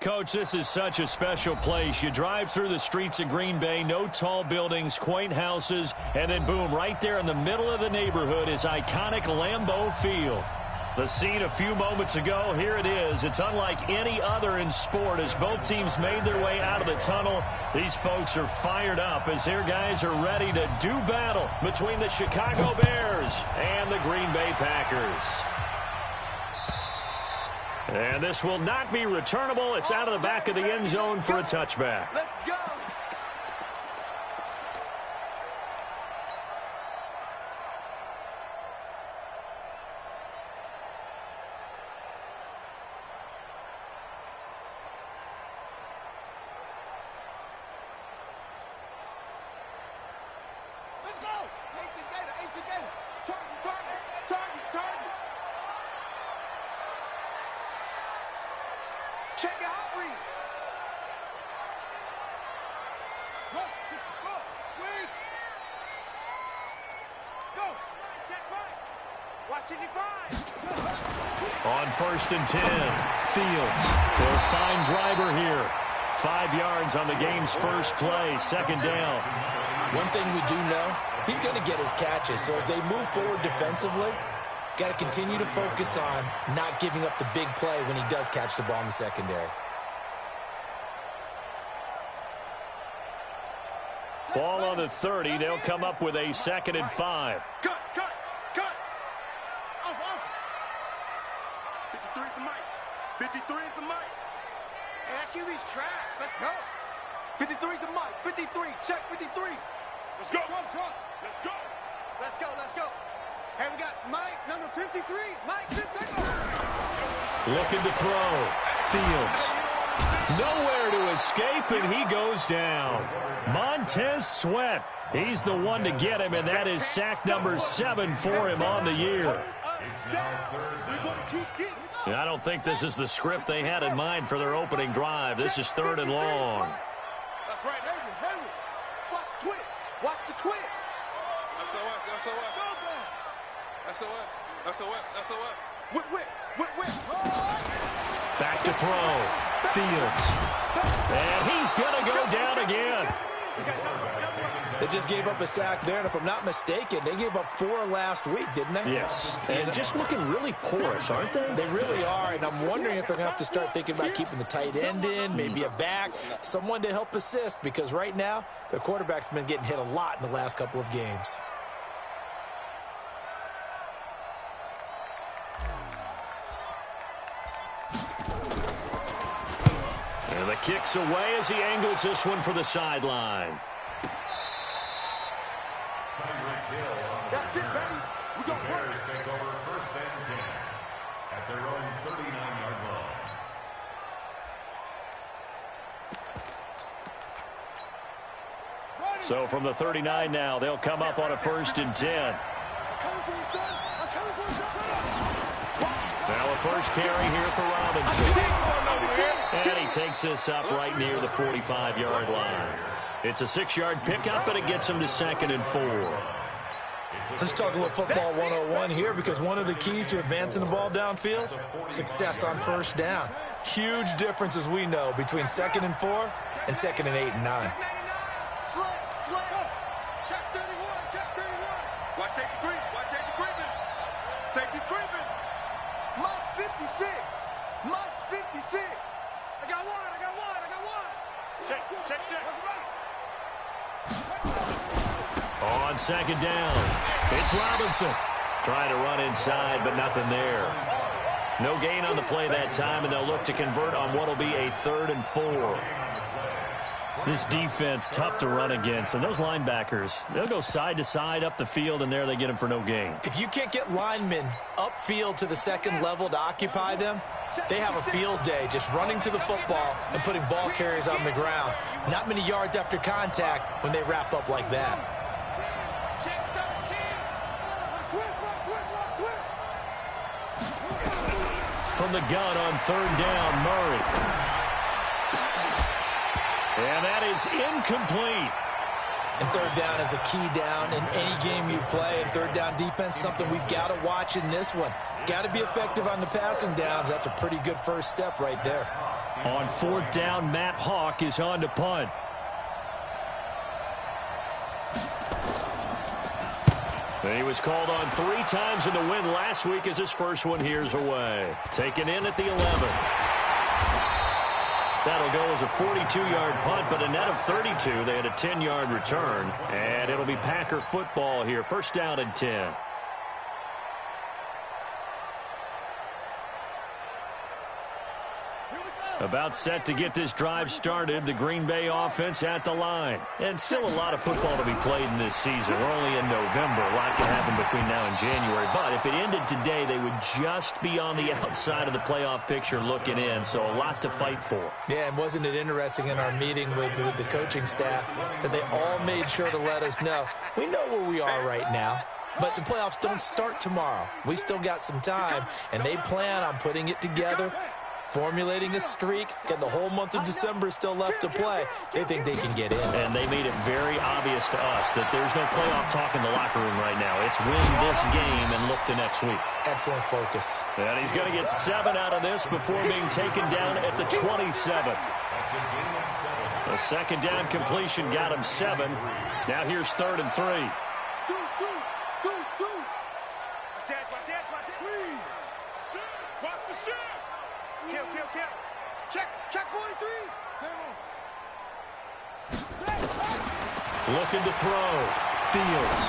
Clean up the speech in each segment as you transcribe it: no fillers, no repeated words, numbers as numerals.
Coach, this is such a special place. You drive through the streets of Green Bay, no tall buildings, quaint houses, and then boom, right there in the middle of the neighborhood is iconic Lambeau Field. The scene a few moments ago, here it is. It's unlike any other in sport as both teams made their way out of the tunnel. These folks are fired up as their guys are ready to do battle between the Chicago Bears and the Green Bay Packers. And this will not be returnable. It's out of the back of the end zone for a touchback. Let's go. Let's go. Ancient data. Target. Check your hot read. Go. Check right. Watching it right. On 1st and 10, Fields. They'll find Driver here. 5 yards on the game's first play, second down. One thing we do know, he's going to get his catches. So as they move forward defensively, got to continue to focus on not giving up the big play when he does catch the ball in the secondary. Ball on the 30. They'll come up with a 2nd and 5. Cut. Off. 53 is the mic. 53 is the mic. Hey, that QB's trash. Let's go. 53 is the mic. 53. Check 53. Let's go. Trump. Let's go. Hey, we got Mike, number 53. Mike, 10 seconds. Looking to throw. Fields. Nowhere to escape, and he goes down. Montez Sweat. He's the one to get him, and that is sack number 7 for him on the year. I don't think this is the script they had in mind for their opening drive. This is 3rd and long. That's right, Henry. Watch the twist. SOS. Whip. Back to throw. Fields. And he's going to go down again. They just gave up a sack there, and if I'm not mistaken, they gave up 4 last week, didn't they? Yes. And just looking really porous, aren't they? They really are, and I'm wondering if they're going to have to start thinking about keeping the tight end in, maybe a back, someone to help assist, because right now, their quarterback's been getting hit a lot in the last couple of games. And the kick's away as he angles this one for the sideline. That's it, baby. We got Bears take over 1st and 10 at their own 39-yard line. So from the 39 now, they'll come up on a 1st and 10. Now a first carry here for Robinson. And he takes this up right near the 45-yard line. It's a 6-yard pickup, and it gets him to 2nd and 4. Let's talk a little football 101 here, because one of the keys to advancing the ball downfield, success on 1st down. Huge difference, as we know, between 2nd and 4 and 2nd and 8 and 9. Check 31. Watch safety creeping. Safety's creeping. Monk's 56. I got one. Check. On 2nd down, it's Robinson. Trying to run inside, but nothing there. No gain on the play that time, and they'll look to convert on what will be a 3rd and 4. This defense, tough to run against. And those linebackers, they'll go side to side up the field, and there they get them for no gain. If you can't get linemen upfield to the 2nd level to occupy them, they have a field day just running to the football and putting ball carriers on the ground. Not many yards after contact when they wrap up like that. From the gun on 3rd down, Murray. And that is incomplete. And 3rd down is a key down in any game you play. And 3rd down defense, something we've got to watch in this one. Got to be effective on the passing downs. That's a pretty good first step right there. On fourth down, Matt Hawk is on to punt. And he was called on 3 times in the win last week as his first one here's away. Taken in at the 11. That'll go as a 42-yard punt, but a net of 32. They had a 10-yard return, and it'll be Packer football here. First down and 10. About set to get this drive started, the Green Bay offense at the line. And still a lot of football to be played in this season. We're only in November. A lot can happen between now and January. But if it ended today, they would just be on the outside of the playoff picture looking in. So a lot to fight for. Yeah, and wasn't it interesting in our meeting with the coaching staff that they all made sure to let us know, we know where we are right now. But the playoffs don't start tomorrow. We still got some time, and they plan on putting it together, formulating a streak, got the whole month of December still left to play. They think they can get in. And they made it very obvious to us that there's no playoff talk in the locker room right now. It's win this game and look to next week. Excellent focus. And he's going to get 7 out of this before being taken down at the 27. The second down completion got him 7. Now here's 3rd and 3. Check 43. Looking to throw. Fields.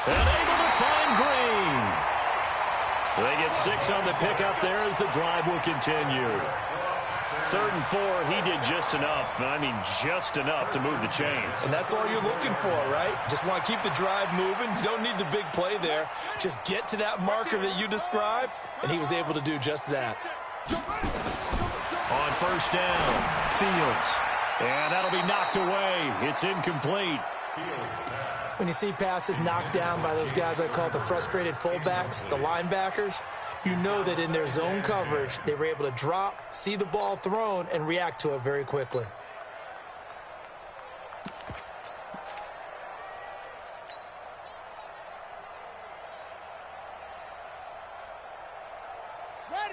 And able to find Green. They get 6 on the pickup there as the drive will continue. 3rd and 4, he did just enough. I mean, just enough to move the chains. And that's all you're looking for, right? Just want to keep the drive moving. You don't need the big play there. Just get to that marker that you described, and he was able to do just that. On first down, Fields. And that'll be knocked away. It's incomplete. When you see passes knocked down by those guys I call the frustrated fullbacks, the linebackers, you know that in their zone coverage, they were able to drop, see the ball thrown, and react to it very quickly.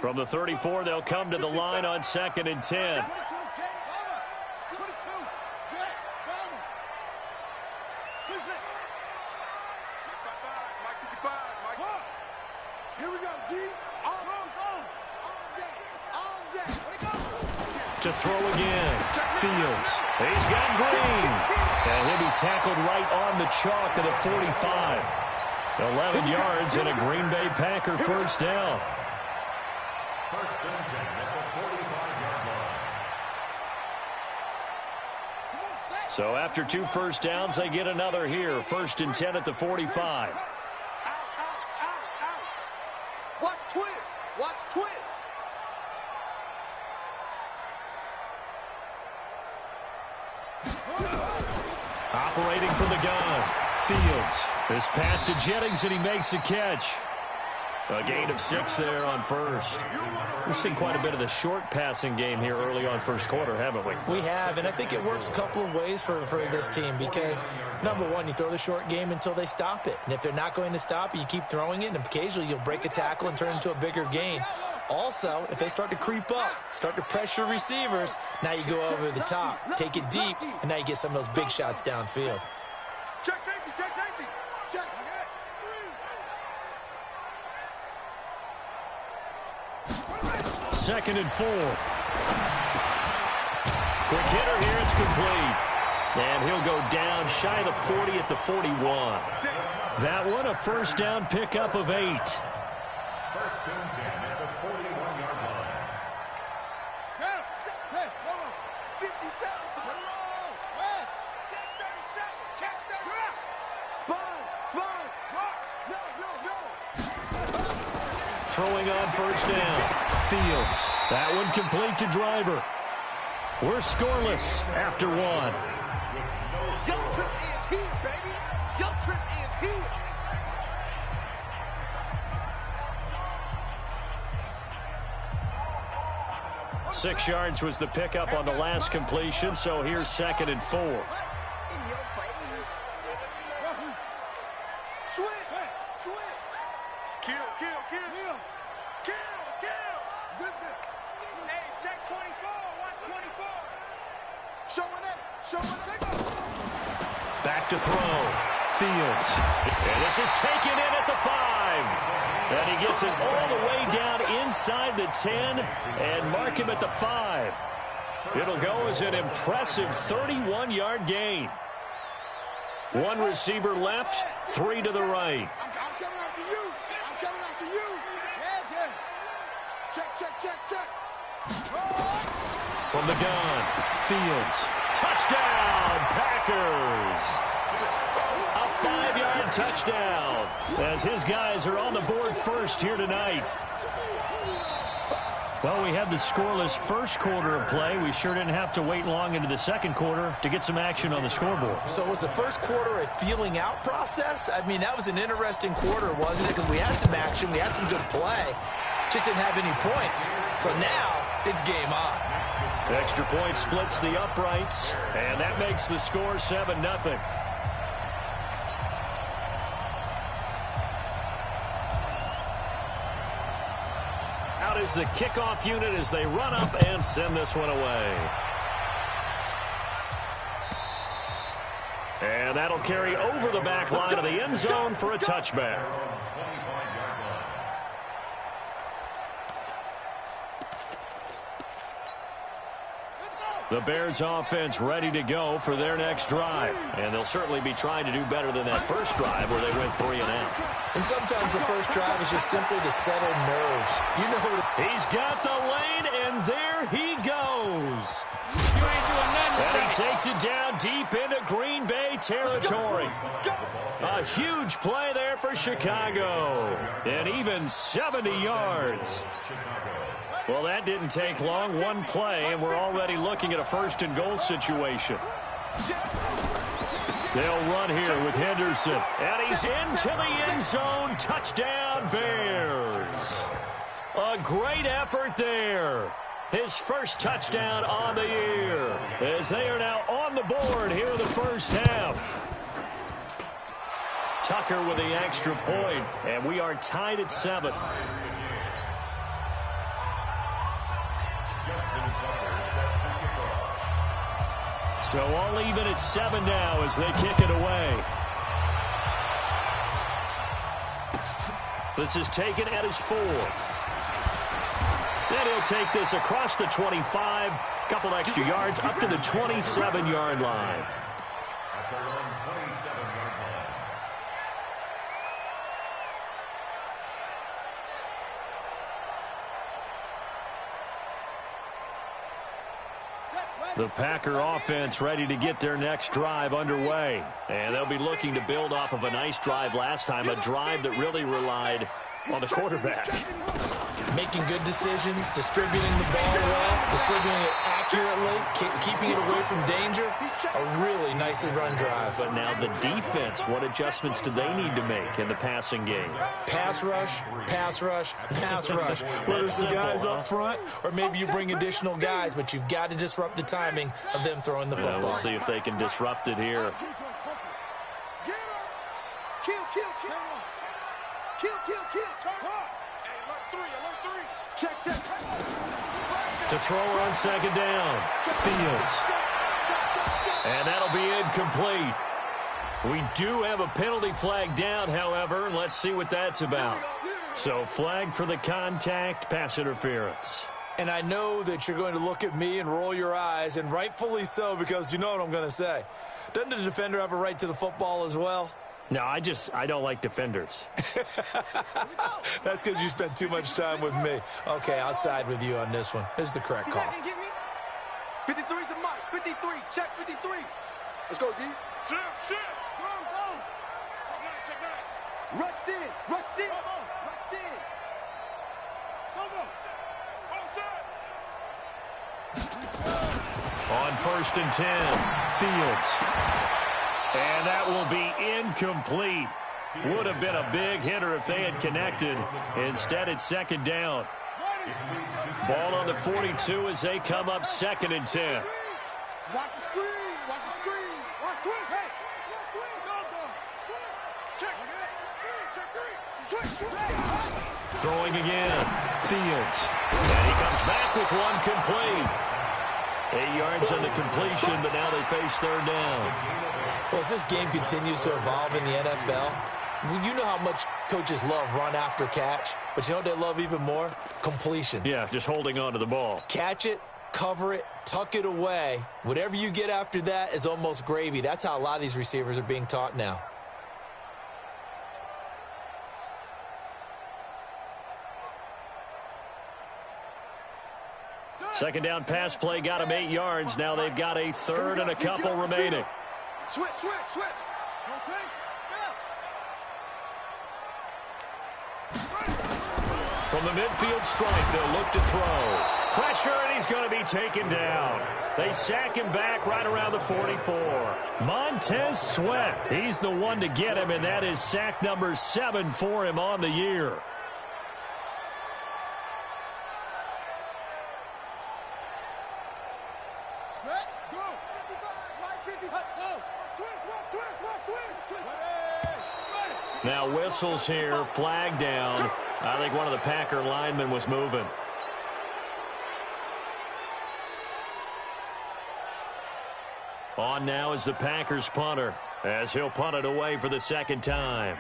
From the 34, they'll come to the line on 2nd and 10. Here we go, D. On deck. To throw again. Fields. He's got Green. And he'll be tackled right on the chalk of the 45. 11 yards and a Green Bay Packer first down. First and 10 at the 45-yard line. So after 2 first downs, they get another here. 1st and 10 at the 45. Watch twist. Operating from the gun. Fields. This pass to Jennings, and he makes the catch. A gain of 6 there on first. We've seen quite a bit of the short passing game here early on first quarter, haven't we? We have, and I think it works a couple of ways for this team because, number one, you throw the short game until they stop it. And if they're not going to stop it, you keep throwing it, and occasionally you'll break a tackle and turn it into a bigger gain. Also, if they start to creep up, start to pressure receivers, now you go over the top, take it deep, and now you get some of those big shots downfield. Check safety. Check. 2nd and 4. Quick hitter here, it's complete. And he'll go down shy of the 40 at the 41. That one a first down pickup of 8. First and 10 at the 41-yard line. Hey, 57. Check 30. No. Throwing on first down. Fields. That one complete to Driver. We're scoreless after 1. Your trip is here, baby. Your trip is here. Six yards was the pickup on the last completion, so here's 2nd and 4. In your face. Switch. Kill. Zip it. Hey, check. Watch 24. Showing it. Take off. Back to throw. Fields. And this is taken in at the 5. And he gets it all the way down inside the 10 and mark him at the 5. It'll go as an impressive 31-yard gain. One receiver left, 3 to the right. I'm coming after you. Yeah. Check. From the gun, Fields. Touchdown, Packers. A 5-yard touchdown as his guys are on the board first here tonight. Well, we had the scoreless first quarter of play. We sure didn't have to wait long into the second quarter to get some action on the scoreboard. So was the first quarter a feeling out process? I mean, that was an interesting quarter, wasn't it? Because we had some action, we had some good play, just didn't have any points. So now it's game on. Extra point splits the uprights, and that makes the score 7-0. Out is the kickoff unit as they run up and send this one away. And that'll carry over the back line of the end zone for a touchback. The Bears offense ready to go for their next drive. And they'll certainly be trying to do better than that first drive where they went 3 and out. And sometimes the first drive is just simply to settle nerves. You know, he's got the lane, and there he goes. And he takes it down deep into Green Bay territory. A huge play there for Chicago. And even 70 yards. Well, that didn't take long. One play, and we're already looking at a first-and-goal situation. They'll run here with Henderson. And he's into the end zone. Touchdown, Bears. A great effort there. His first touchdown on the year. As they are now on the board here in the first half. Tucker with the extra point, and we are tied at 7. So all even at 7 now as they kick it away. This is taken at his 4. Then he'll take this across the 25. Couple extra yards up to the 27-yard line. The Packer offense ready to get their next drive underway. And they'll be looking to build off of a nice drive last time, a drive that really relied on the quarterback. Making good decisions, distributing the ball well, distributing it accurately, keeping it away from danger. A really nicely run drive. But now the defense, what adjustments do they need to make in the passing game? Pass rush, pass rush, pass rush. Whether it's the guys up front or maybe you bring additional guys, but you've got to disrupt the timing of them throwing the football. We'll see if they can disrupt it here. To throw on second down. Fields. And that'll be incomplete. We do have a penalty flag down, however, and let's see what that's about. So flag for the contact, pass interference. And I know that you're going to look at me and roll your eyes, and rightfully so, because you know what I'm going to say. Doesn't the defender have a right to the football as well? No, I don't like defenders. That's because you spent too much time with me. Okay, I'll side with you on this one. This is the correct call. 53's the mic. 53. Check 53. Let's go, D. Shit. Go. Check 9. Rush in. Rush in. Go. On 1st and 10, Fields. And that will be incomplete. Would have been a big hitter if they had connected. Instead, it's second down. Ball on the 42 as they come up 2nd and 10. Watch the screen. Watch twist. Hey. Check. Throwing again. Fields. And he comes back with one complete. 8 yards on the completion, but now they face third down. Well, as this game continues to evolve in the NFL, you know how much coaches love run after catch, but you know what they love even more? Completions. Yeah, just holding on to the ball. Catch it, cover it, tuck it away. Whatever you get after that is almost gravy. That's how a lot of these receivers are being taught now. Second down pass play got him 8 yards. Now they've got a third and a couple remaining. Switch. From the midfield stripe, they'll look to throw. Pressure, and he's going to be taken down. They sack him back right around the 44. Montez Sweat, he's the one to get him, and that is sack number 7 for him on the year. Now whistles here, flag down. I think one of the Packer linemen was moving. On now is the Packers punter, as he'll punt it away for the second time.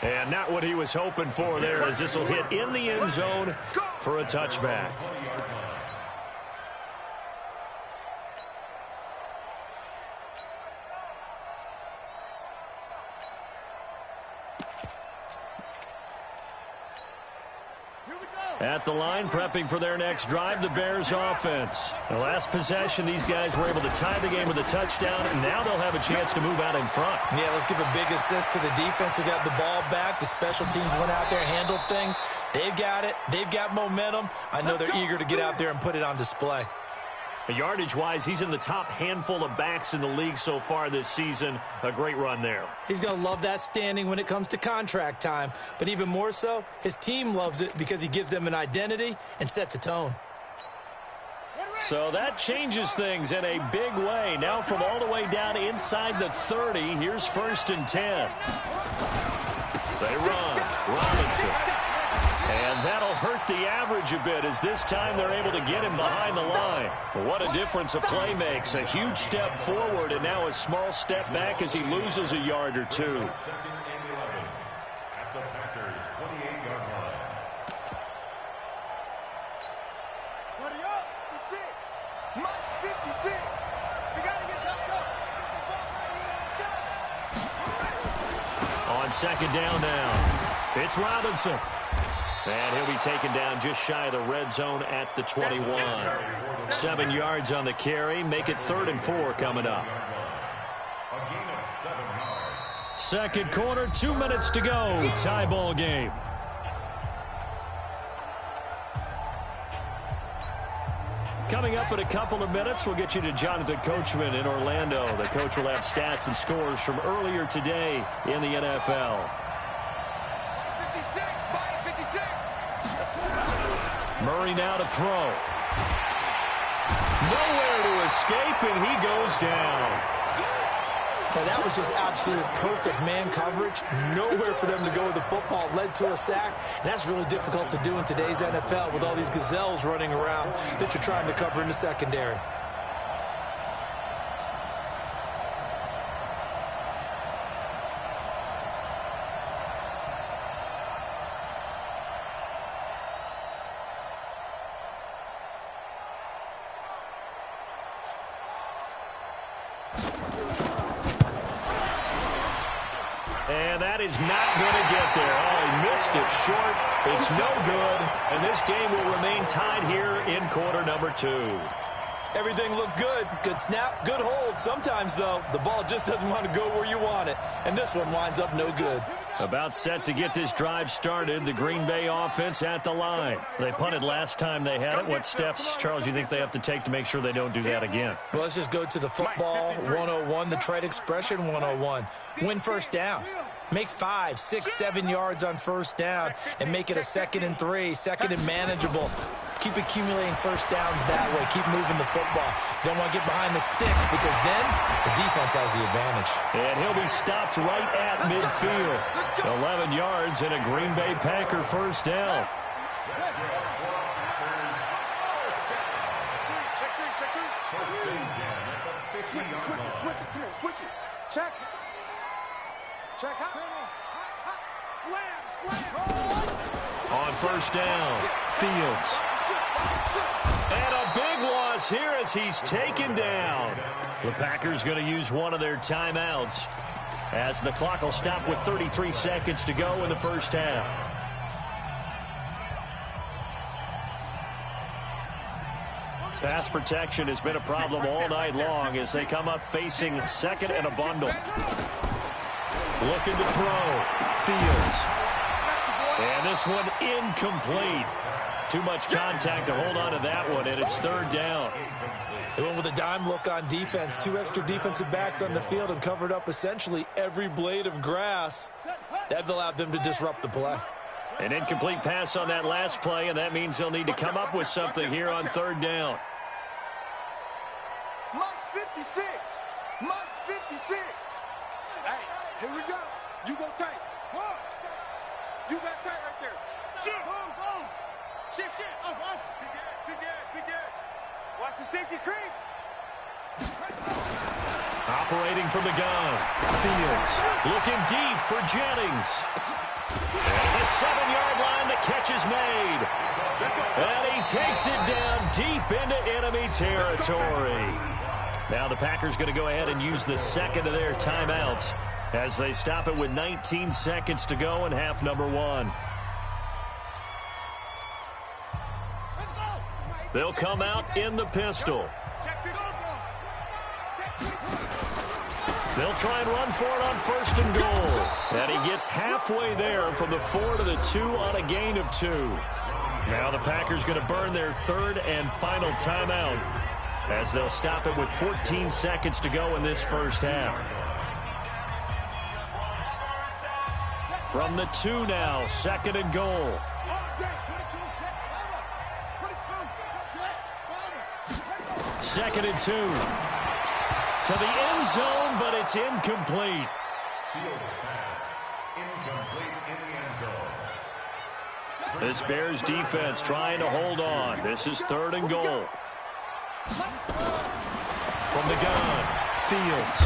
And not what he was hoping for there, as this will hit in the end zone for a touchback. At the line, prepping for their next drive, the Bears offense. The last possession, these guys were able to tie the game with a touchdown, and now they'll have a chance to move out in front. Yeah, let's give a big assist to the defense who got the ball back. The special teams went out there, handled things. They've got it. They've got momentum. I know they're eager to get out there and put it on display. Yardage-wise, he's in the top handful of backs in the league so far this season. A great run there. He's going to love that standing when it comes to contract time. But even more so, his team loves it because he gives them an identity and sets a tone. So that changes things in a big way. Now from all the way down inside the 30, here's 1st and 10. They run. Robinson. And that'll hurt the average a bit, as this time they're able to get him behind the line. What a difference a play makes. A huge step forward and now a small step back as he loses a yard or two. At the Packers' 28-yard line. Buddy up, the 6. Mike's 56. We got to get that go. On second down now, it's Robinson. And he'll be taken down just shy of the red zone at the 21. 7 yards on the carry. Make it 3rd and 4 coming up. A gain of 7 yards. Second quarter, 2 minutes to go. Tie ball game. Coming up in a couple of minutes, we'll get you to Jonathan Coachman in Orlando. The coach will have stats and scores from earlier today in the NFL. Murray now to throw. Nowhere to escape, and he goes down. Now, that was just absolute perfect man coverage. Nowhere for them to go with the football. Led to a sack. And that's really difficult to do in today's NFL with all these gazelles running around that you're trying to cover in the secondary. And that is not going to get there. Oh, he missed it short. It's no good. And this game will remain tied here in quarter number 2. Everything looked good. Good snap, good hold. Sometimes, though, the ball just doesn't want to go where you want it. And this one winds up no good. About set to get this drive started. The Green Bay offense at the line. They punted last time they had it. What steps, Charles, you think they have to take to make sure they don't do that again? Well, let's just go to the football 101, the trade expression 101. Win first down. Make 5, 6, 7 yards on first down and make it a 2nd and 3, 2nd and manageable. Keep accumulating first downs that way. Keep moving the football. You don't want to get behind the sticks because then the defense has the advantage. And he'll be stopped right at midfield. 11 yards and a Green Bay Packer first down. Switch it. Check. Check out. Slam. On first down, Fields. And a big loss here as he's taken down. The Packers going to use one of their timeouts as the clock will stop with 33 seconds to go in the first half. Pass protection has been a problem all night long as they come up facing second and a bundle. Looking to throw. Fields. And this one incomplete. Too much contact to hold on to that one, and it's third down. They went with a dime look on defense. 2 extra defensive backs on the field and covered up essentially every blade of grass. That allowed them to disrupt the play. An incomplete pass on that last play, and that means they'll need to come up with something here on third down. Monk's 56. Monk's 56. Hey, here we go. You go tight. You got tight right there. Shift. Shift. Off. Be good. Watch the safety creep. Operating from the gun. Fields looking deep for Jennings. And the 7-yard line, the catch is made. And he takes it down deep into enemy territory. Now the Packers going to go ahead and use the second of their timeouts as they stop it with 19 seconds to go in half number 1. They'll come out in the pistol. They'll try and run for it on first and goal. And he gets halfway there from the 4 to the 2 on a gain of 2. Now the Packers going to burn their third and final timeout as they'll stop it with 14 seconds to go in this first half. From the 2 now, second and goal. Second and 2. To the end zone, but it's incomplete. Fields pass. Incomplete in the end zone. This Bears defense trying to hold on. This is third and goal. From the gun, Fields.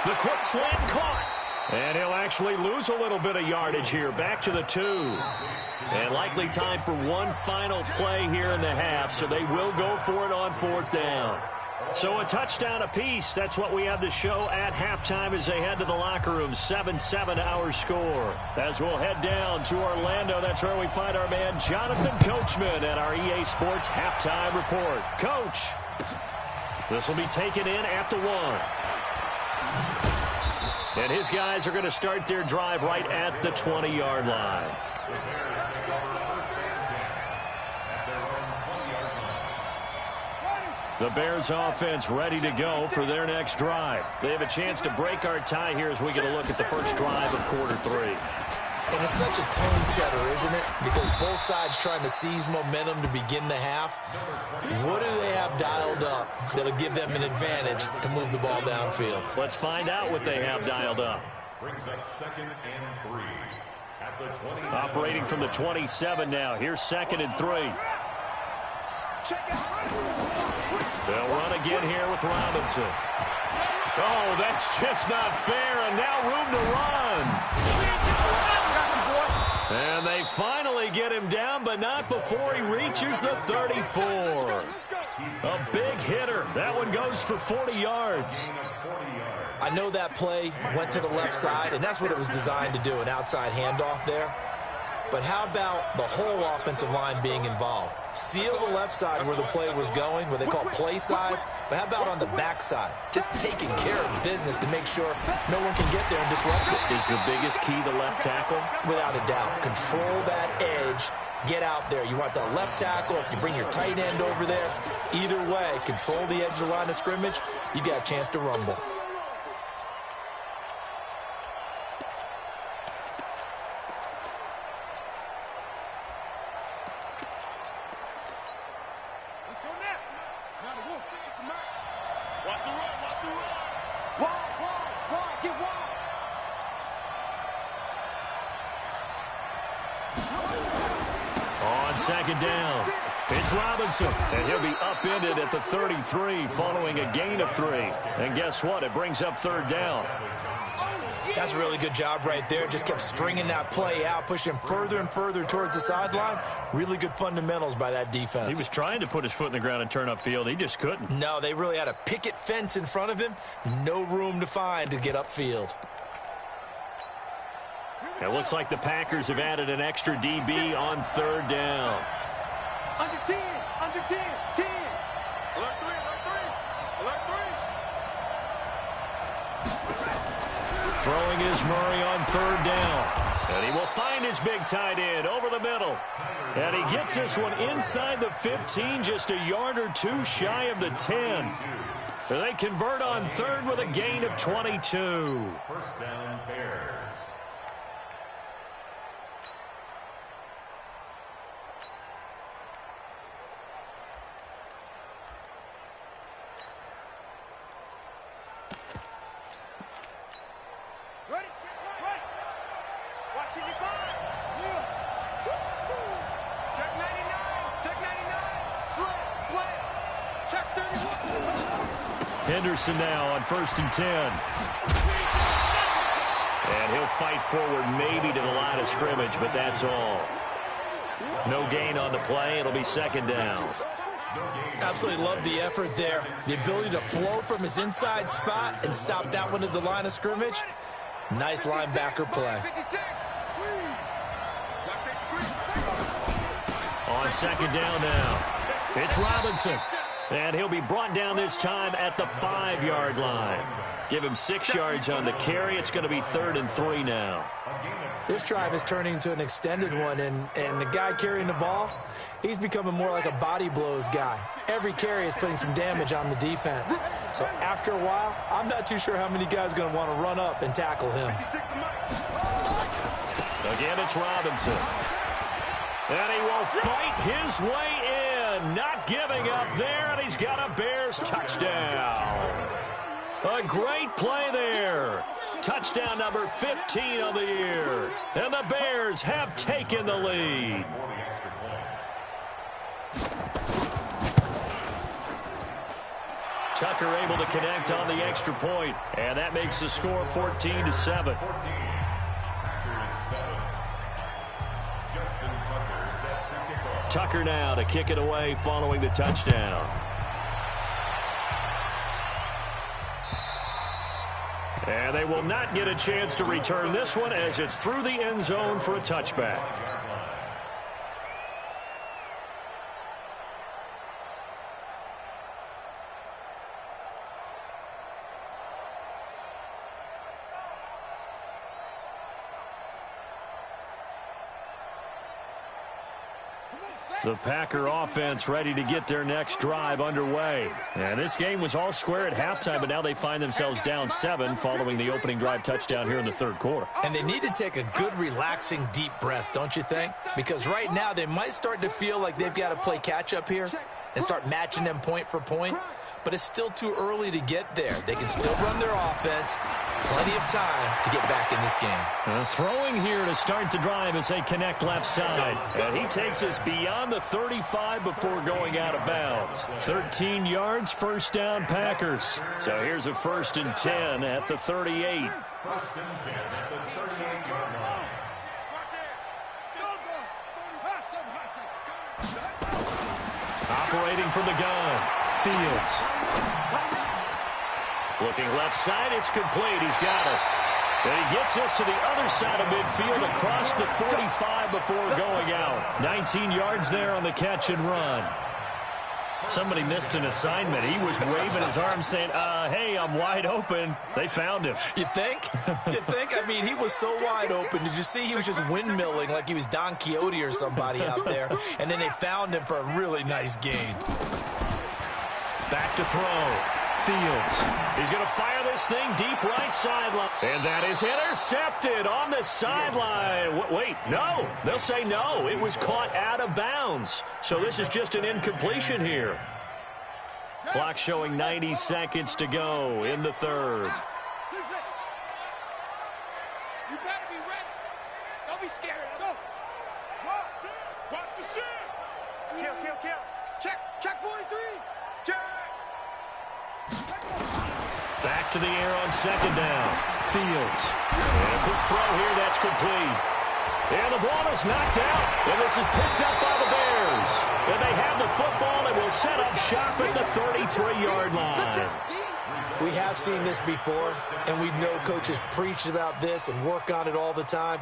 The quick slant caught. And he'll actually lose a little bit of yardage here. Back to the 2. And likely time for one final play here in the half, so they will go for it on fourth down. So a touchdown apiece. That's what we have to show at halftime as they head to the locker room. 7-7 our score. As we'll head down to Orlando, that's where we find our man Jonathan Coachman at our EA Sports Halftime Report. Coach, this will be taken in at the 1. And his guys are going to start their drive right at the 20-yard line. The Bears offense ready to go for their next drive. They have a chance to break our tie here as we get a look at the first drive of quarter 3. And it's such a tone setter, isn't it? Because both sides trying to seize momentum to begin the half. What do they have dialed up that'll give them an advantage to move the ball downfield? Let's find out what they have dialed up. Brings up second and 3 at the 27. Operating from the 27 now. Here's second and 3. They'll run again here with Robinson. Oh, that's just not fair, and now room to run. And they finally get him down, but not before he reaches the 34. A big hitter. That one goes for 40 yards. I know that play went to the left side, and that's what it was designed to do, an outside handoff there. But how about the whole offensive line being involved? Seal the left side where the play was going, what they call play side. But how about on the back side? Just taking care of business to make sure no one can get there and disrupt it. Is the biggest key the left tackle? Without a doubt. Control that edge. Get out there. You want the left tackle. If you bring your tight end over there, either way, control the edge of the line of scrimmage. You got a chance to rumble. second down. It's Robinson, and he'll be upended at the 33 following a gain of 3. And guess what? It brings up third down. That's a really good job right there. Just kept stringing that play out, pushing him further and further towards the sideline. Really good fundamentals by that defense. He was trying to put his foot in the ground and turn upfield. He just couldn't. No, they really had a picket fence in front of him. No room to find to get upfield. It looks like the Packers have added an extra DB on third down. Under 10, under 10, 10. Alert 3, alert 3, alert 3. Throwing is Murray on third down. And he will find his big tight end over the middle. And he gets this one inside the 15, just a yard or two shy of the 10. So they convert on third with a gain of 22. First down, Bears. Ready? Right. Watching your five. Yeah. Check 99. Check 99. Slip. Check 31. Henderson now on 1st and 10. And he'll fight forward maybe to the line of scrimmage, but that's all. No gain on the play. It'll be second down. Absolutely love the effort there. The ability to flow from his inside spot and stop that one at the line of scrimmage. Nice linebacker play. 56. On second down now, it's Robinson. And he'll be brought down this time at the 5-yard line. Give him 6 yards on the carry. It's going to be 3rd and 3 now. This drive is turning into an extended one, and the guy carrying the ball, he's becoming more like a body blows guy. Every carry is putting some damage on the defense. So after a while, I'm not too sure how many guys are going to want to run up and tackle him. Again, it's Robinson. And he will fight his way in, not giving up there, and he's got a Bears touchdown. A great play there. Touchdown number 15 of the year. And the Bears have taken the lead. Tucker able to connect on the extra point, and that makes the score 14-7. Tucker now to kick it away following the touchdown. And they will not get a chance to return this one as it's through the end zone for a touchback. The Packer offense ready to get their next drive underway. And this game was all square at halftime, but now they find themselves down 7 following the opening drive touchdown here in the 3rd quarter. And they need to take a good, relaxing, deep breath, don't you think? Because right now they might start to feel like they've got to play catch-up here and start matching them point for point. But it's still too early to get there. They can still run their offense. Plenty of time to get back in this game. Throwing here to start the drive as they connect left side. And he takes us beyond the 35 before going out of bounds. 13 yards, first down Packers. So here's a 1st and 10 at the 38. 1st and 10 at the 38-yard line. Operating from the gun, Fields. Looking left side, it's complete. He's got it. And he gets us to the other side of midfield across the 45 before going out. 19 yards there on the catch and run. Somebody missed an assignment. He was waving his arm saying, hey, I'm wide open. They found him. You think? You think? I mean, he was so wide open. Did you see he was just windmilling like he was Don Quixote or somebody out there? And then they found him for a really nice gain. Back to throw. Fields. He's going to fire this thing deep right sideline. And that is intercepted on the sideline. Wait, no. They'll say no. It was caught out of bounds. So this is just an incompletion here. Clock showing 90 seconds to go in the 3rd. You better be ready. Don't be scared. Go. Watch the shit. Kill. Check 43. Check. Back to the air on second down. Fields. And a quick throw here. That's complete. And the ball is knocked out. And this is picked up by the Bears. And they have the football and will set up shop at the 33-yard line. We have seen this before, and we know coaches preach about this and work on it all the time.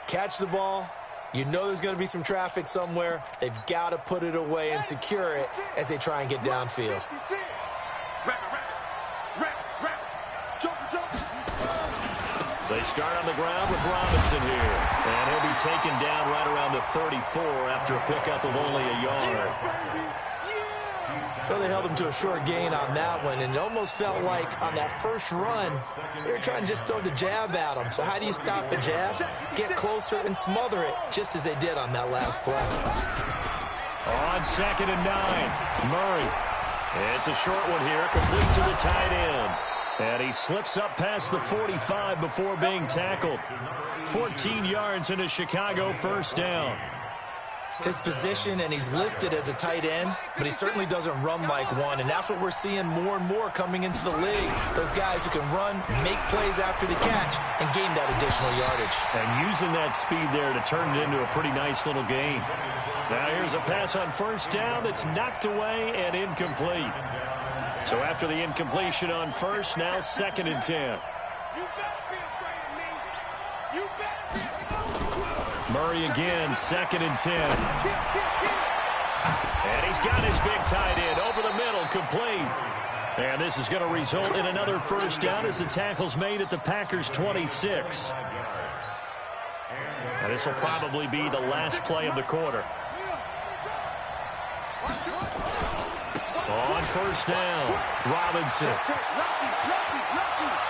Catch the ball. You know there's going to be some traffic somewhere. They've got to put it away and secure it as they try and get downfield. They start on the ground with Robinson here. And he'll be taken down right around the 34 after a pickup of only a yard. Well, they held him to a short gain on that one, and it almost felt like on that first run, they were trying to just throw the jab at him. So how do you stop the jab? Get closer and smother it, just as they did on that last play. On 2nd and 9, Murray. It's a short one here, complete to the tight end. And he slips up past the 45 before being tackled. 14 yards and a Chicago first down. His position, and he's listed as a tight end, but he certainly doesn't run like one, and that's what we're seeing more and more coming into the league. Those guys who can run, make plays after the catch, and gain that additional yardage. And using that speed there to turn it into a pretty nice little gain. Now here's a pass on first down that's knocked away and incomplete. So after the incompletion on first, now 2nd and 10. Murray again, 2nd and 10. And he's got his big tight end over the middle, complete. And this is going to result in another first down as the tackle's made at the Packers' 26. And this will probably be the last play of the quarter. On first down, Robinson.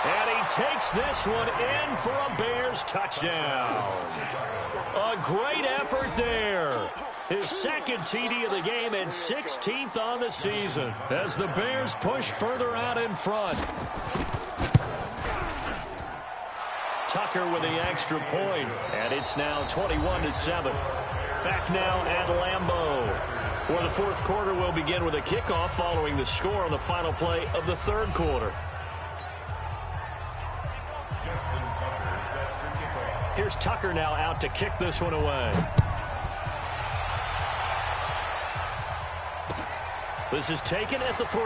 And he takes this one in for a Bears touchdown. A great effort there. His second TD of the game and 16th on the season as the Bears push further out in front. Tucker with the extra point, and it's now 21-7. Back now at Lambeau, where the fourth quarter will begin with a kickoff following the score on the final play of the third quarter. Here's Tucker now out to kick this one away. This is taken at the 3.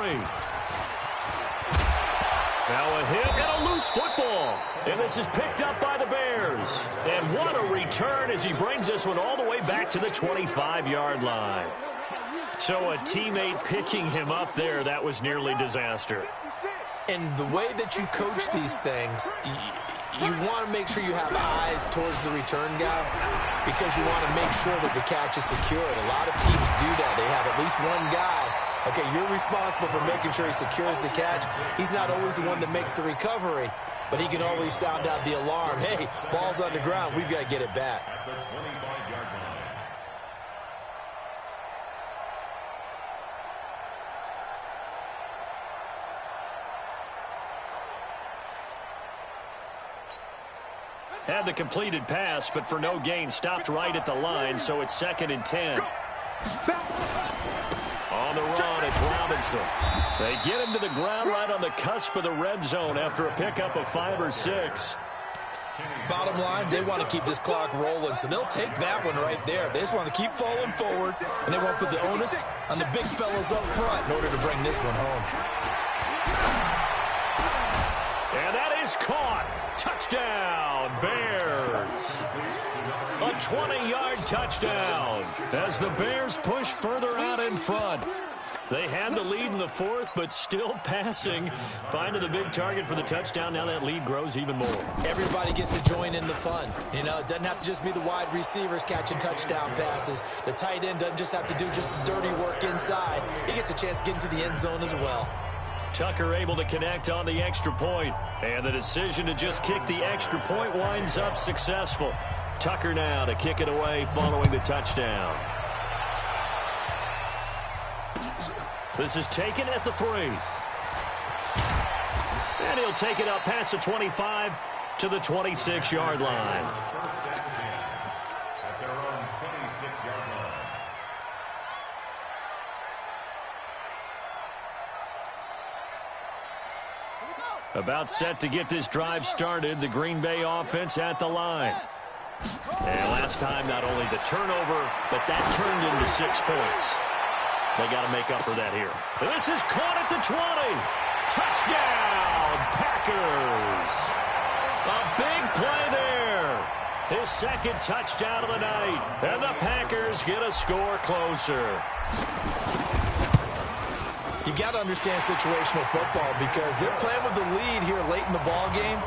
Now a hit and a loose football. And this is picked up by the Bears. And what a return as he brings this one all the way back to the 25-yard line. So a teammate picking him up there, that was nearly disaster. And the way that you coach these things, you want to make sure you have eyes towards the return guy because you want to make sure that the catch is secured. A lot of teams do that. They have at least one guy. Okay, you're responsible for making sure he secures the catch. He's not always the one that makes the recovery, but he can always sound out the alarm. Hey, ball's on the ground. We've got to get it back. Had the completed pass, but for no gain, stopped right at the line, so it's 2nd and 10. On the run, it's Robinson. They get him to the ground right on the cusp of the red zone after a pickup of 5 or 6. Bottom line, they want to keep this clock rolling, so they'll take that one right there. They just want to keep falling forward, and they want to put the onus on the big fellas up front in order to bring this one home. And that is caught. Touchdown, Bears. A 20-yard touchdown as the Bears push further out in front. They had the lead in the fourth, but still passing. Finding the big target for the touchdown. Now that lead grows even more. Everybody gets to join in the fun. You know, it doesn't have to just be the wide receivers catching touchdown passes. The tight end doesn't just have to do just the dirty work inside. He gets a chance to get into the end zone as well. Tucker able to connect on the extra point. And the decision to just kick the extra point winds up successful. Tucker now to kick it away following the touchdown. This is taken at the 3. And he'll take it up past the 25 to the 26-yard line. 25-yard line. About set to get this drive started. The Green Bay offense at the line. And last time, not only the turnover, but that turned into 6 points. They got to make up for that here. This is caught at the 20. Touchdown, Packers. A big play there. His second touchdown of the night. And the Packers get a score closer. You got to understand situational football because they're playing with the lead here late in the ball game.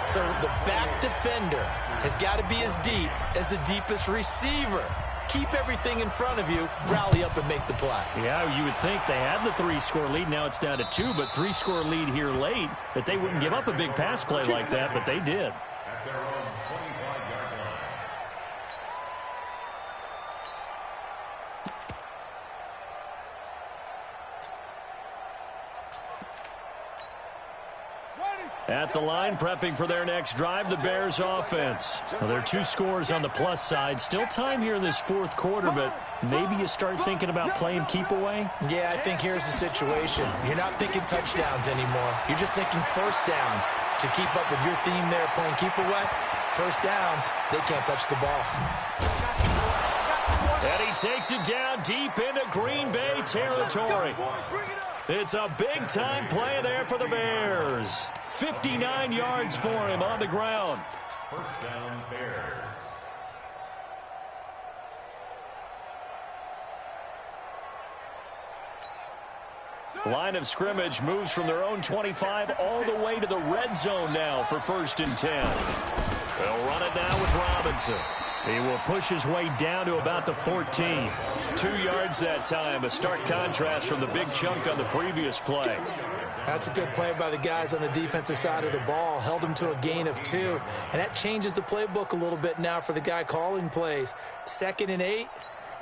So the back defender has got to be as deep as the deepest receiver. Keep everything in front of you, rally up and make the play. Yeah, you would think they had the 3-score lead. Now it's down to 2, but 3-score lead here late, that they wouldn't give up a big pass play like that, but they did. At their own 25-yard line. At the line, prepping for their next drive, the Bears offense. Well, there are 2 scores on the plus side. Still time here in this 4th quarter, but maybe you start thinking about playing keep away? Yeah, I think here's the situation. You're not thinking touchdowns anymore. You're just thinking first downs. To keep up with your theme there, playing keep away, first downs, they can't touch the ball. And he takes it down deep into Green Bay territory. It's a big-time play there for the Bears. 59 yards for him on the ground. First down, Bears. Line of scrimmage moves from their own 25 all the way to the red zone now for 1st and 10. They'll run it now with Robinson. He will push his way down to about the 14. 2 yards that time, a stark contrast from the big chunk on the previous play. That's a good play by the guys on the defensive side of the ball. Held him to a gain of 2. And that changes the playbook a little bit now for the guy calling plays. 2nd and 8.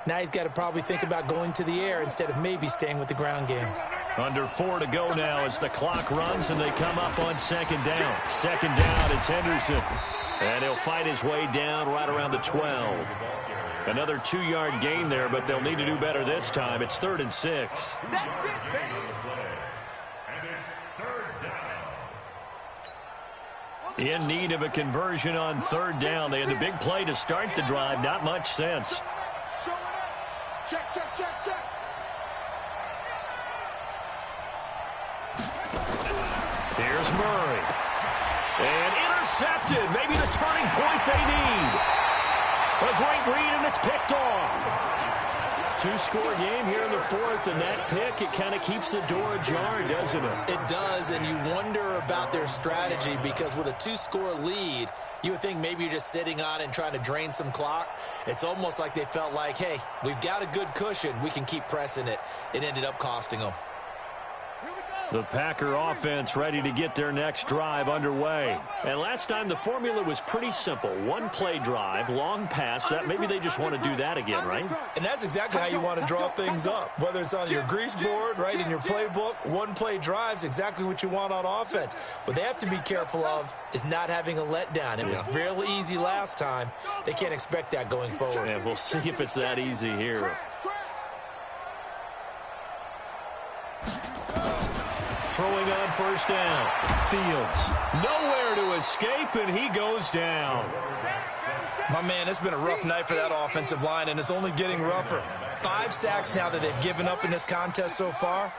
Now he's got to probably think about going to the air instead of maybe staying with the ground game. Under 4 to go now as the clock runs and they come up on 2nd down. 2nd down, it's Henderson. And he'll fight his way down right around the 12. Another 2-yard gain there, but they'll need to do better this time. It's 3rd and 6. That's it, baby. And it's 3rd down. In need of a conversion on 3rd down. They had the big play to start the drive. Not much sense. Show it up. Check, check, check, check. Here's Murray. And intercepted. Maybe the turning point they need. A great read, and it's picked off. 2-score game here in the 4th, and that pick, it kind of keeps the door ajar, doesn't it? It does, and you wonder about their strategy because with a 2-score lead, you would think maybe you're just sitting on it and trying to drain some clock. It's almost like they felt like, hey, we've got a good cushion. We can keep pressing it. It ended up costing them. The Packer offense ready to get their next drive underway. And last time the formula was pretty simple. 1-play drive, long pass. That maybe they just want to do that again, right? And that's exactly how you want to draw things up. Whether it's on your grease board, right, in your playbook, 1-play drive's exactly what you want on offense. What they have to be careful of is not having a letdown. It was real easy last time. They can't expect that going forward. And we'll see if it's that easy here. Throwing on 1st down. Fields. Nowhere to escape, and he goes down. My man, it's been a rough night for that offensive line, and it's only getting rougher. 5 sacks now that they've given up in this contest so far.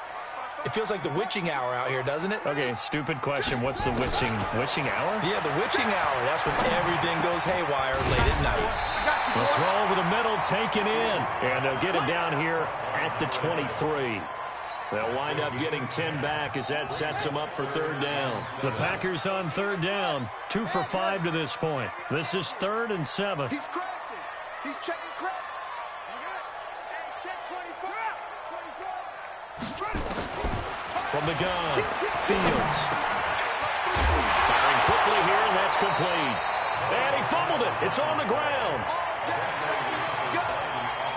It feels like the witching hour out here, doesn't it? Okay, stupid question. What's the witching hour? Yeah, the witching hour. That's when everything goes haywire late at night. The throw over the middle taken in, and they'll get it down here at the 23. They'll wind up getting 10 back as that sets them up for 3rd down. The Packers on 3rd down, 2 for 5 to this point. This is 3rd and 7. He's crashing. He's checking crash. Check 24. From the gun, Fields. Firing quickly here, and that's complete. And he fumbled it. It's on the ground.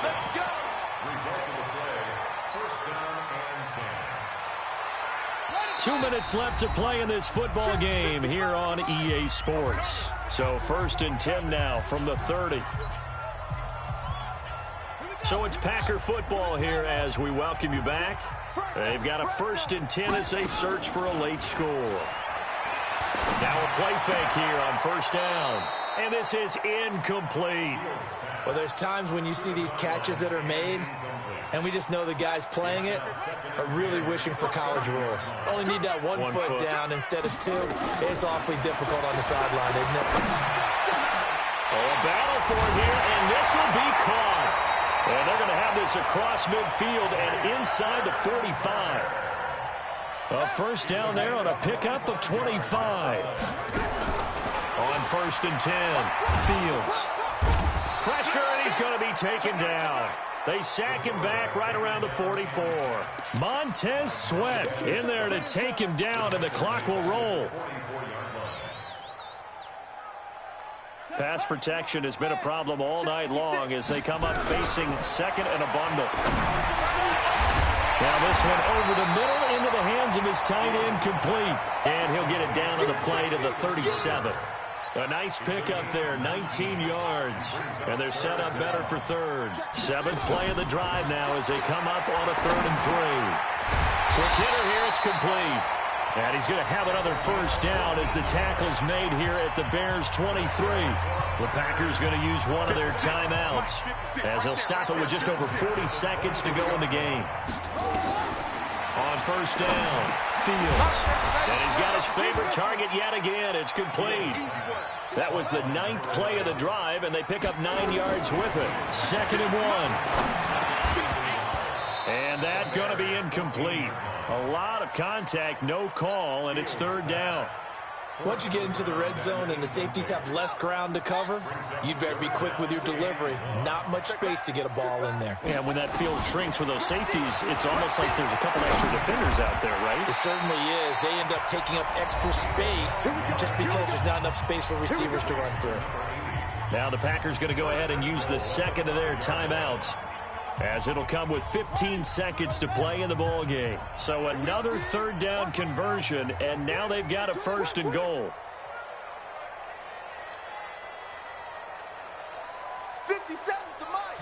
Let's go. Result of the play, 1st down and 10. 2 minutes left to play in this football game here on EA Sports. So 1st and 10 now from the 30. So it's Packer football here as we welcome you back. They've got a 1st and 10 as they search for a late score. Now a play fake here on 1st down. And this is incomplete. Well, there's times when you see these catches that are made, and we just know the guys playing it are really wishing for college rules. Only need that one foot down instead of 2. It's awfully difficult on the sideline, isn't it? Oh, a battle for it here, and this will be caught. And they're going to have this across midfield and inside the 45. A 1st down there on a pickup of 25. On 1st and 10, Fields. Pressure, and he's going to be taken down. They sack him back right around the 44. Montez Sweat in there to take him down, and the clock will roll. Pass protection has been a problem all night long as they come up facing 2nd and a bundle. Now this one over the middle into the hands of his tight end, complete. And he'll get it down to the play to the 37. A nice pickup there, 19 yards. And they're set up better for 3rd. 7th play of the drive now as they come up on a 3rd and 3. Quick hitter here, it's complete. And he's going to have another 1st down as the tackle's made here at the Bears' 23. The Packers going to use one of their timeouts as they'll stop it with just over 40 seconds to go in the game. On 1st down, Fields. And he's got his favorite target yet again. It's complete. That was the 9th play of the drive, and they pick up 9 yards with it. 2nd and 1. And that going to be incomplete. A lot of contact, no call, and it's 3rd down. Once you get into the red zone and the safeties have less ground to cover, you'd better be quick with your delivery. Not much space to get a ball in there. Yeah, when that field shrinks with those safeties, it's almost like there's a couple extra defenders out there, right? It certainly is. They end up taking up extra space just because there's not enough space for receivers to run through. Now the Packers going to go ahead and use the 2nd of their timeouts, as it'll come with 15 seconds to play in the ball game. So another 3rd down conversion, and now they've got a 1st and goal. 57 to Mike.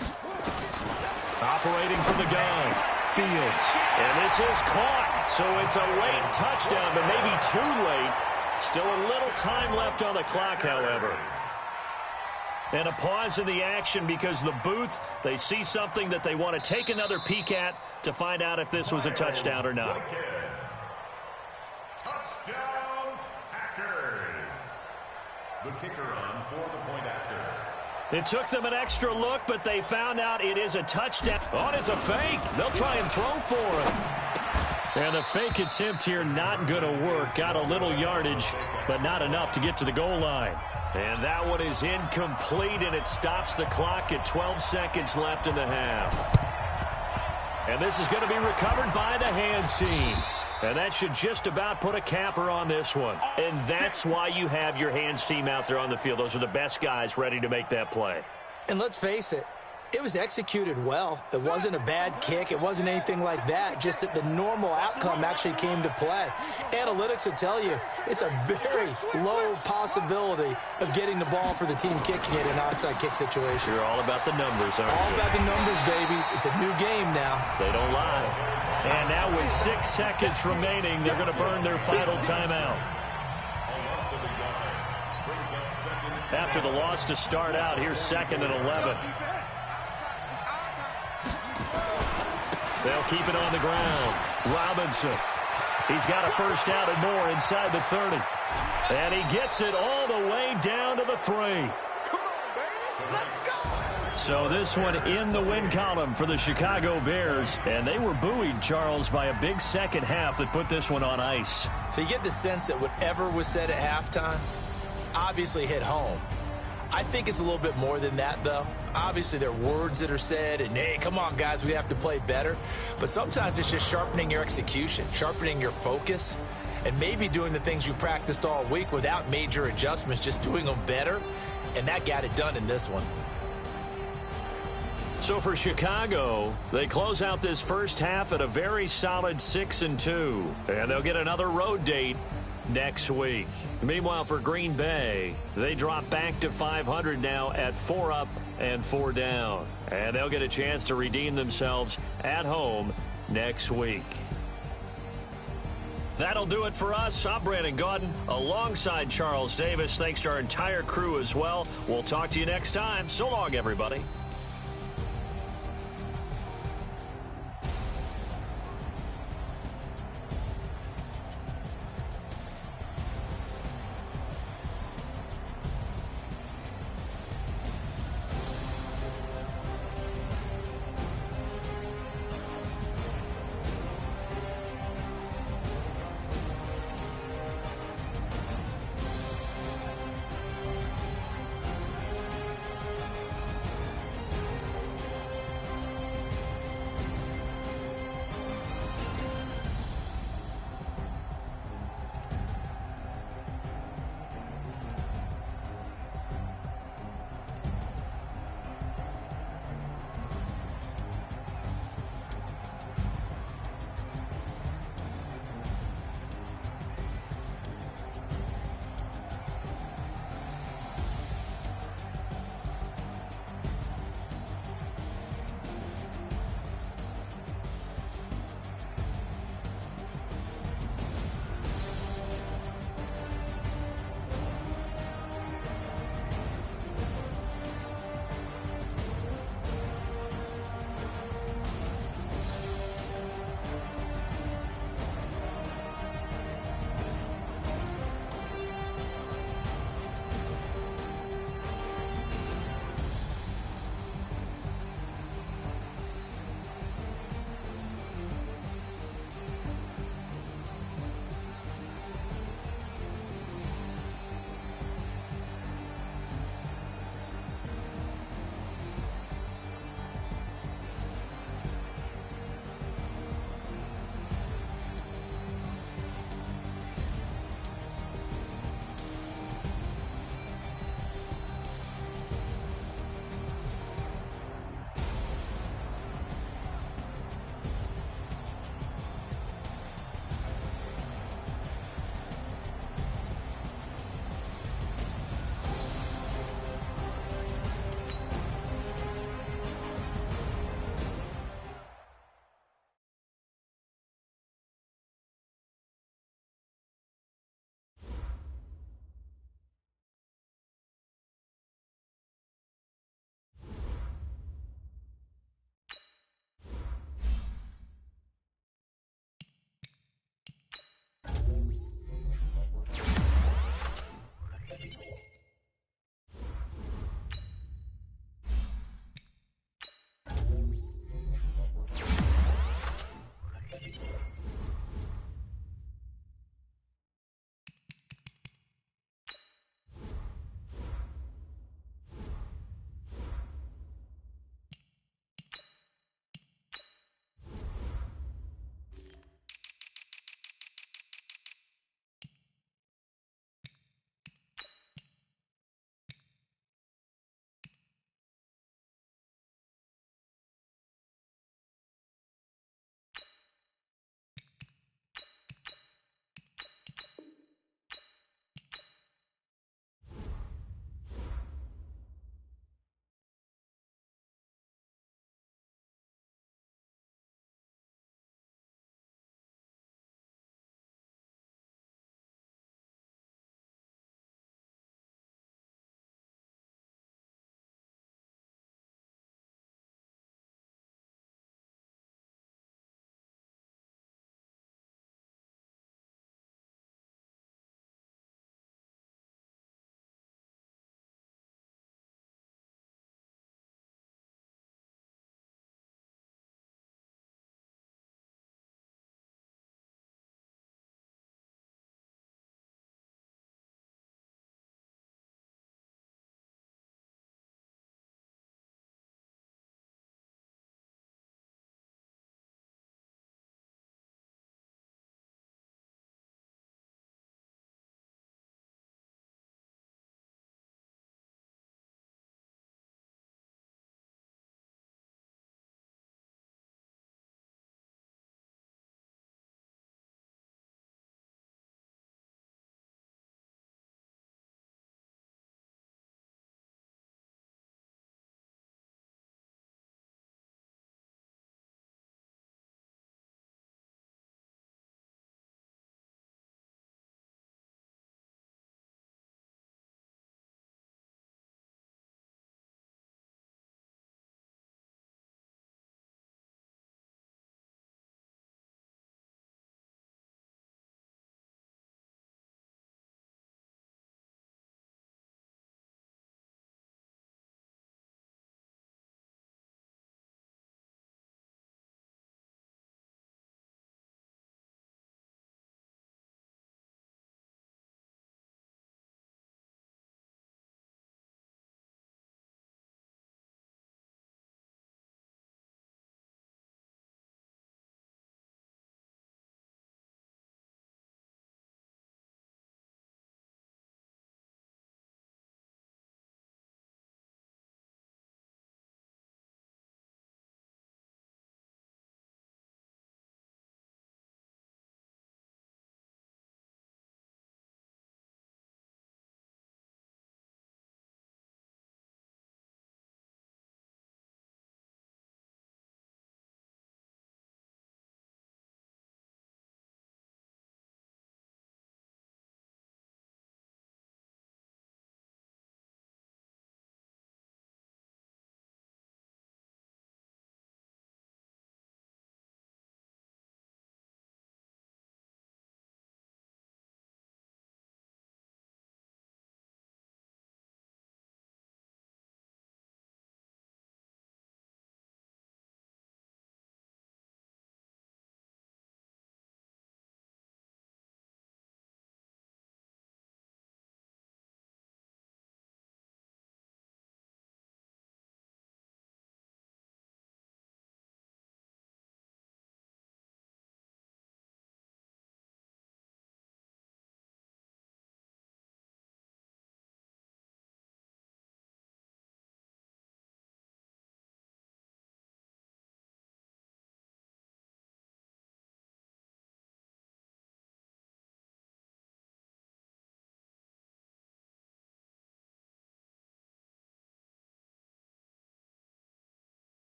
Operating from the gun, Fields. And this is caught, so it's a late touchdown, but maybe too late. Still a little time left on the clock, however. And a pause in the action because the booth, they see something that they want to take another peek at to find out if this was a touchdown or not. Touchdown, Packers. The kicker on for the point after. It took them an extra look, but they found out it is a touchdown. Oh, and it's a fake. They'll try and throw for it. And the fake attempt here not going to work. Got a little yardage, but not enough to get to the goal line. And that one is incomplete, and it stops the clock at 12 seconds left in the half. And this is going to be recovered by the hands team. And that should just about put a capper on this one. And that's why you have your hands team out there on the field. Those are the best guys ready to make that play. And let's face it, it was executed well. It wasn't a bad kick. It wasn't anything like that. Just that the normal outcome actually came to play. Analytics will tell you it's a very low possibility of getting the ball for the team kicking it in an onside kick situation. You're all about the numbers, aren't you? All about the numbers, baby. It's a new game now. They don't lie. And now with 6 seconds remaining, they're going to burn their final timeout. After the loss to start out, here's 2nd and 11. They'll keep it on the ground. Robinson. He's got a 1st down and more inside the 30. And he gets it all the way down to the 3. Come on, baby. Let's go. So this one in the win column for the Chicago Bears. And they were buoyed, Charles, by a big second half that put this one on ice. So you get the sense that whatever was said at halftime obviously hit home. I think it's a little bit more than that, though. Obviously, there are words that are said, and, hey, come on, guys, we have to play better. But sometimes it's just sharpening your execution, sharpening your focus, and maybe doing the things you practiced all week without major adjustments, just doing them better, and that got it done in this one. So for Chicago, they close out this first half at a very solid 6-2. And they'll get another road date next week. Meanwhile, for Green Bay, they drop back to 500 now at 4 up and 4 down. And they'll get a chance to redeem themselves at home next week. That'll do it for us. I'm Brandon Gaudin alongside Charles Davis. Thanks to our entire crew as well. We'll talk to you next time. So long, everybody.